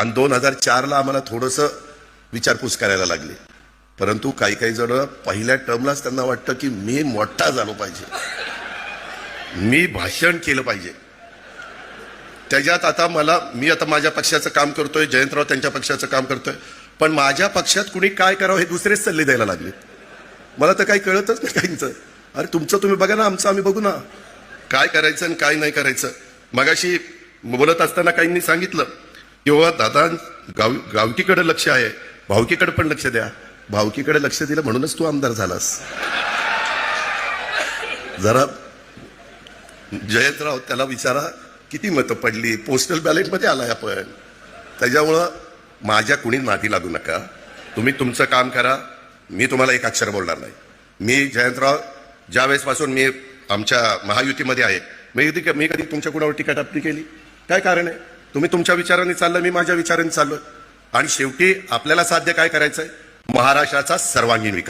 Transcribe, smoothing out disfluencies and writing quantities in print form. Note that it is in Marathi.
आणि 2004ला आम्हाला थोडंसं विचारपूस करायला लागली. परंतु काही काही जण पहिल्या टर्मलाच त्यांना वाटतं की मी मोठा झालो पाहिजे, मी भाषण केलं पाहिजे. त्याच्यात आता मी आता माझ्या पक्षाचं काम करतोय, जयंतराव त्यांच्या पक्षाचं काम करतोय, पण माझ्या पक्षात कुणी काय करावं हे दुसरेच सल्ले द्यायला लागले. मला तर काही कळतच नाही काहींचं. अरे तुमचं तुम्ही बघा ना, आमचं आम्ही बघू ना, काय करायचं आणि काय नाही करायचं. मगाशी बोलत असताना काहींनी सांगितलं की बाबा दादा गावकीकडे लक्ष आहे, भावकीकडे पण लक्ष द्या. भावकीकडे लक्ष दिलं म्हणूनच तू आमदार झालास. जरा जयंतराव त्याला विचारा किती मतं पडली, पोस्टल बॅलेटमध्ये आलाय आपण. त्याच्यामुळं माझ्या कुणी नादी लागू नका, तुम्ही तुमचं काम करा. मी तुम्हाला एक अक्षर बोलणार नाही. मी जयंतराव ज्यावेळेसपासून मी आमच्या महायुतीमध्ये आहे, मी कधी तुमच्या कुणावर टीका टाप्पणी केली? काय कारण आहे? तुम्ही तुमच्या विचारांनी चाललं, मी माझ्या विचारांनी चाललोय. आणि शेवटी आपल्याला साध्य काय करायचंय? महाराष्ट्राचा सर्वांगीण विकास.